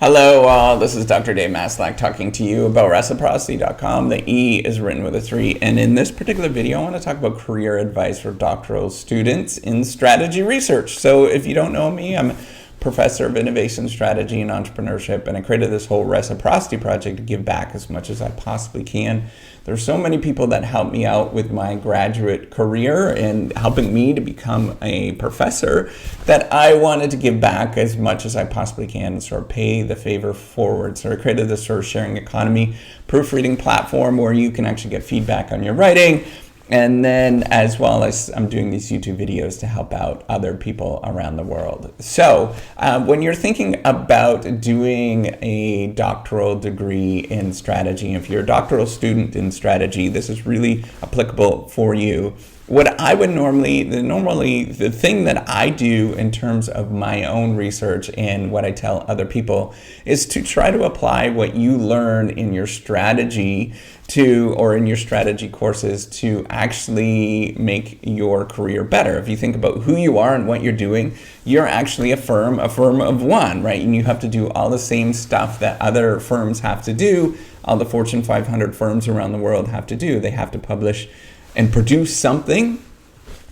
Hello all, this is Dr. Dave Maslach talking to you about reciprocity.com. The E is written with a 3, and in this particular video I want to talk about career advice for doctoral students in strategy research. So if you don't know me, I'm a professor of innovation strategy and entrepreneurship, and I created this whole reciprocity project to give back as much as I possibly can. There's so many people that helped me out with my graduate career and helping me to become a professor that I wanted to give back as much as I possibly can and sort of pay the favor forward. So I created this sort of sharing economy proofreading platform where you can actually get feedback on your writing. And then as well as I'm doing these YouTube videos to help out other people around the world. So when you're thinking about doing a doctoral degree in strategy, if you're a doctoral student in strategy, this is really applicable for you. What I would the thing that I do in terms of my own research and what I tell other people is to try to apply what you learn in your strategy or in your strategy courses to actually make your career better. If you think about who you are and what you're doing, you're actually a firm of one, right? And you have to do all the same stuff that other firms have to do, all the Fortune 500 firms around the world have to do. They have to publish and produce something,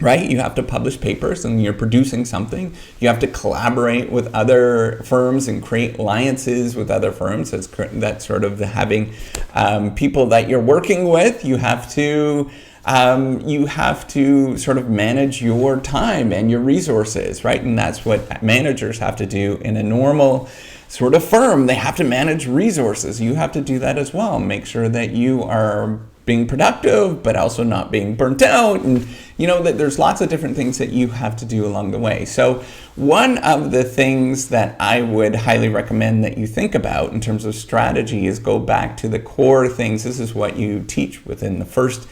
right? You have to publish papers and you're producing something. You have to collaborate with other firms and create alliances with other firms. That's sort of having people that you're working with. You have to sort of manage your time and your resources, right? And that's what managers have to do in a normal sort of firm. They have to manage resources. You have to do that as well. Make sure that you are being productive, but also not being burnt out. And you know that there's lots of different things that you have to do along the way. So one of the things that I would highly recommend that you think about in terms of strategy is go back to the core things. This is what you teach within the first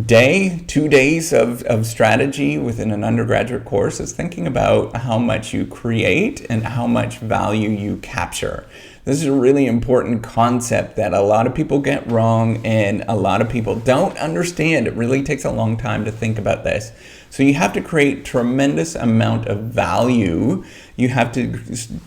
day, 2 days of strategy within an undergraduate course, is thinking about how much you create and how much value you capture. This is a really important concept that a lot of people get wrong and a lot of people don't understand. It really takes a long time to think about this. So you have to create tremendous amount of value. You have to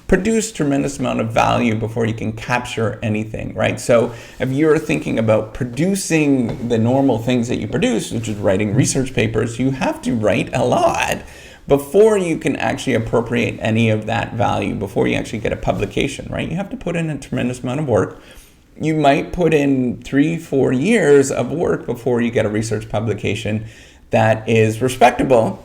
produce tremendous amount of value before you can capture anything, right? So if you're thinking about producing the normal things that you produce, which is writing research papers, you have to write a lot before you can actually appropriate any of that value, before you actually get a publication, right? You have to put in a tremendous amount of work. You might put in 3-4 years of work before you get a research publication that is respectable,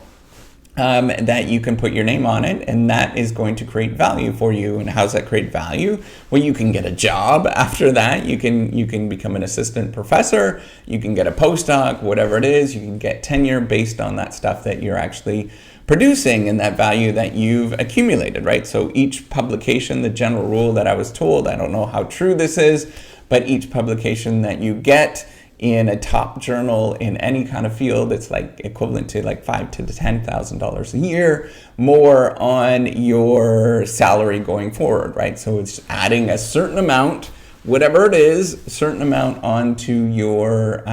that you can put your name on it, and that is going to create value for you. And how does that create value? Well, you can get a job after that. You can become an assistant professor. You can get a postdoc, whatever it is. You can get tenure based on that stuff that you're actually producing and that value that you've accumulated, right? So each publication, the general rule that I was told, I don't know how true this is, but each publication that you get in a top journal in any kind of field, it's like equivalent to like $5,000 to $10,000 a year more on your salary going forward, right? So it's adding a certain amount, whatever it is, a certain amount onto your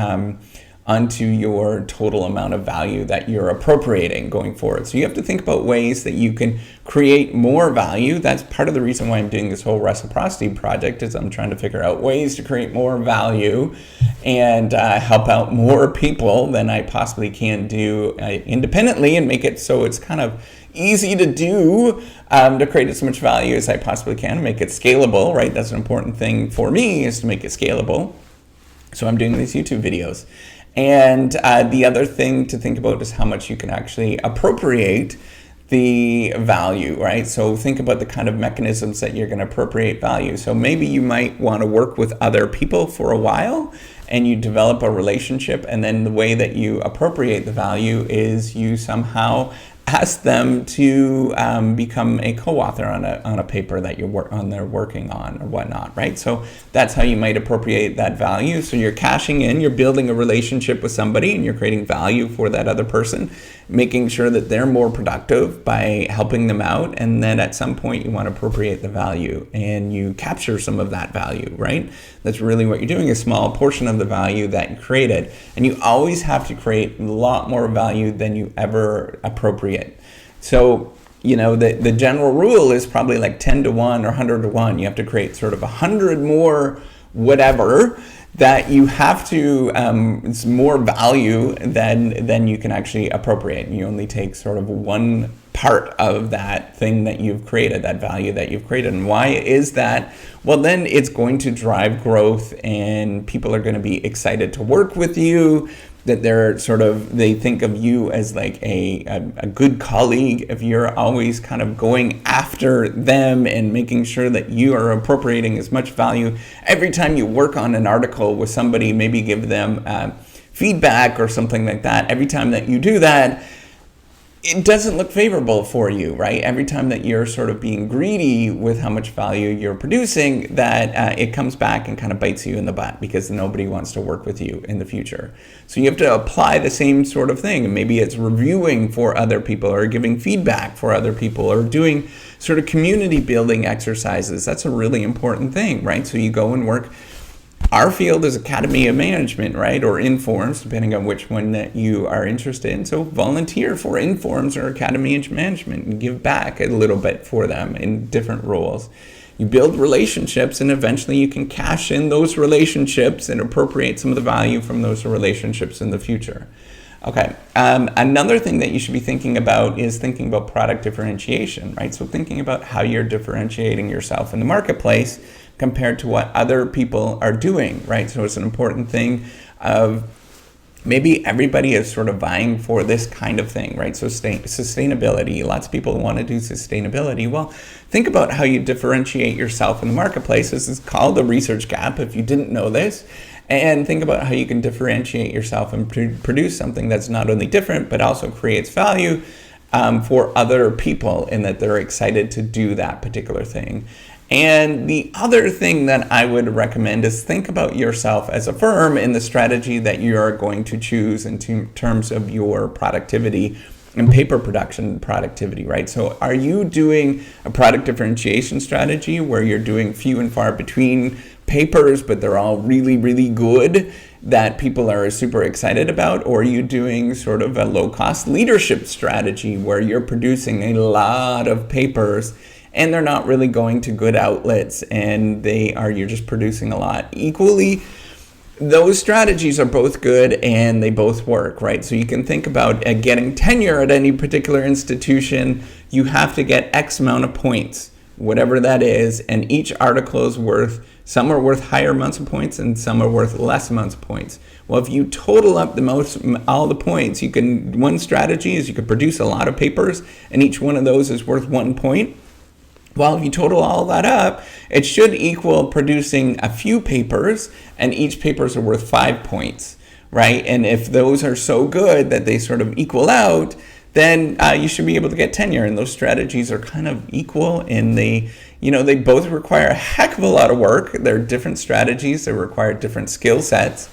total amount of value that you're appropriating going forward. So you have to think about ways that you can create more value. That's part of the reason why I'm doing this whole reciprocity project, is I'm trying to figure out ways to create more value and help out more people than I possibly can do independently, and make it so it's kind of easy to do, to create as much value as I possibly can, make it scalable, right? That's an important thing for me, is to make it scalable. So I'm doing these YouTube videos. And the other thing to think about is how much you can actually appropriate the value, right? So think about the kind of mechanisms that you're going to appropriate value. So maybe you might want to work with other people for a while and you develop a relationship, and then the way that you appropriate the value is you somehow ask them to become a co-author on a paper that they're working on or whatnot, right? So that's how you might appropriate that value. So you're cashing in, you're building a relationship with somebody, and you're creating value for that other person, making sure that they're more productive by helping them out. And then at some point you want to appropriate the value and you capture some of that value, right? That's really what you're doing, a small portion of the value that you created. And you always have to create a lot more value than you ever appropriate. So the general rule is probably like 10 to 1 or 100 to 1. You have to create sort of 100 more whatever that you have to, it's more value than you can actually appropriate. You only take sort of one part of that thing that you've created, that value that you've created. And why is that? Well, then it's going to drive growth, and people are going to be excited to work with you, that they think of you as like a good colleague if you're always kind of going after them and making sure that you are appropriating as much value. Every time you work on an article with somebody, maybe give them feedback or something like that. Every time that you do that, it doesn't look favorable for you, right? Every time that you're sort of being greedy with how much value you're producing, that it comes back and kind of bites you in the butt, because nobody wants to work with you in the future. So you have to apply the same sort of thing. And maybe it's reviewing for other people, or giving feedback for other people, or doing sort of community building exercises. That's a really important thing, right? So you go and work. Our field is Academy of Management, right? Or Informs, depending on which one that you are interested in. So volunteer for Informs or Academy of Management and give back a little bit for them in different roles. You build relationships, and eventually you can cash in those relationships and appropriate some of the value from those relationships in the future. Okay, another thing that you should be thinking about is thinking about product differentiation, right? So thinking about how you're differentiating yourself in the marketplace compared to what other people are doing, right? So it's an important thing of maybe everybody is sort of vying for this kind of thing, right? So sustainability, lots of people want to do sustainability. Well, think about how you differentiate yourself in the marketplace. This is called the research gap, if you didn't know this. And think about how you can differentiate yourself and produce something that's not only different, but also creates value for other people, in that they're excited to do that particular thing. And the other thing that I would recommend is think about yourself as a firm and the strategy that you are going to choose in terms of your productivity and paper production productivity, right? So are you doing a product differentiation strategy where you're doing few and far between papers, but they're all really, really good, that people are super excited about? Or are you doing sort of a low-cost leadership strategy where you're producing a lot of papers and they're not really going to good outlets, and you're just producing a lot? Equally, those strategies are both good and they both work, right? So you can think about getting tenure at any particular institution. You have to get X amount of points, whatever that is, and each article is some are worth higher amounts of points and some are worth less amounts of points. Well, if you total up all the points, one strategy is you could produce a lot of papers, and each one of those is worth 1 point. Well, if you total all that up, it should equal producing a few papers, and each papers are worth 5 points, right? And if those are so good that they sort of equal out, then you should be able to get tenure. And those strategies are kind of equal, and they both require a heck of a lot of work. They're different strategies. They require different skill sets.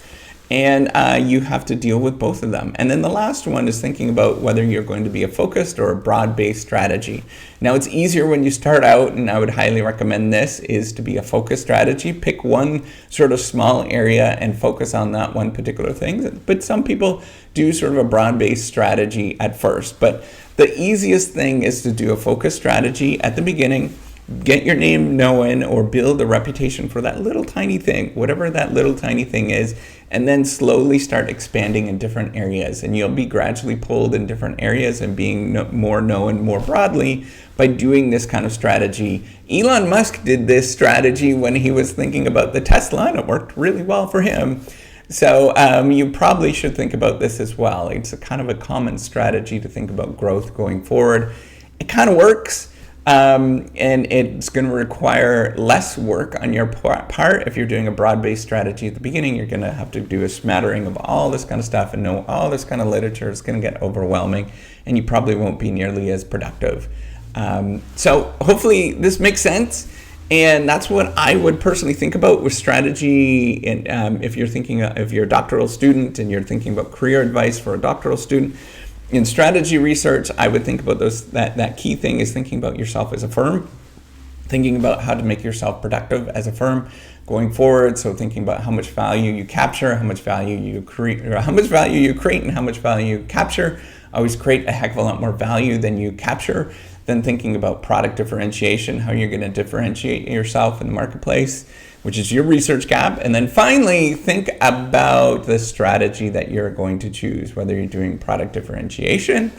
And you have to deal with both of them. And then the last one is thinking about whether you're going to be a focused or a broad-based strategy. Now, it's easier when you start out, and I would highly recommend this, is to be a focused strategy. Pick one sort of small area and focus on that one particular thing. But some people do sort of a broad-based strategy at first. But the easiest thing is to do a focused strategy at the beginning. Get your name known, or build a reputation for that little tiny thing, whatever that little tiny thing is, and then slowly start expanding in different areas. And you'll be gradually pulled in different areas and being more known more broadly by doing this kind of strategy. Elon Musk did this strategy when he was thinking about the Tesla, and it worked really well for him. So you probably should think about this as well. It's a kind of a common strategy to think about growth going forward. It kind of works. And it's going to require less work on your part. If you're doing a broad-based strategy at the beginning, you're going to have to do a smattering of all this kind of stuff and know all this kind of literature. It's going to get overwhelming, and you probably won't be nearly as productive. So hopefully this makes sense. And that's what I would personally think about with strategy. And if you're a doctoral student and you're thinking about career advice for a doctoral student, in strategy research, I would think about that key thing is thinking about yourself as a firm, thinking about how to make yourself productive as a firm going forward. So thinking about how much value you capture, how much value you create, and how much value you capture. Always create a heck of a lot more value than you capture. then thinking about product differentiation, how you're going to differentiate yourself in the marketplace, which is your research gap. And then finally, think about the strategy that you're going to choose, whether you're doing product differentiation,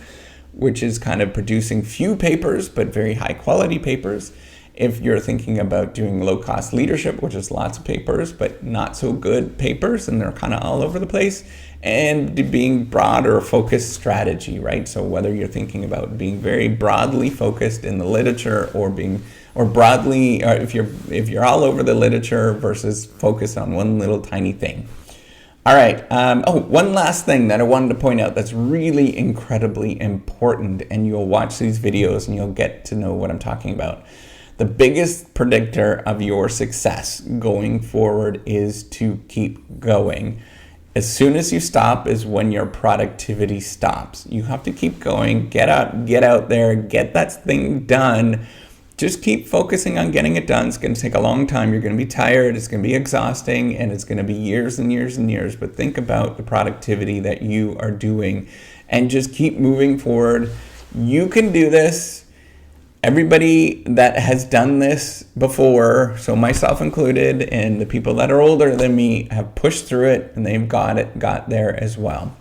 which is kind of producing few papers, but very high quality papers. If you're thinking about doing low-cost leadership, which is lots of papers, but not so good papers, and they're kind of all over the place, and being broad or focused strategy, right? So whether you're thinking about being very broadly focused in the literature or broadly, or if you're all over the literature versus focused on one little tiny thing. All right. One last thing that I wanted to point out that's really incredibly important, and you'll watch these videos and you'll get to know what I'm talking about. The biggest predictor of your success going forward is to keep going. As soon as you stop is when your productivity stops. You have to keep going, get out there, get that thing done. Just keep focusing on getting it done. It's going to take a long time. You're going to be tired. It's going to be exhausting, and it's going to be years and years and years. But think about the productivity that you are doing and just keep moving forward. You can do this. Everybody that has done this before, so myself included, and the people that are older than me have pushed through it, and they've got there as well.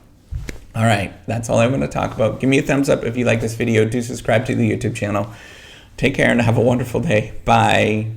All right, that's all I want to talk about. Give me a thumbs up if you like this video. Do subscribe to the YouTube channel. Take care and have a wonderful day. Bye.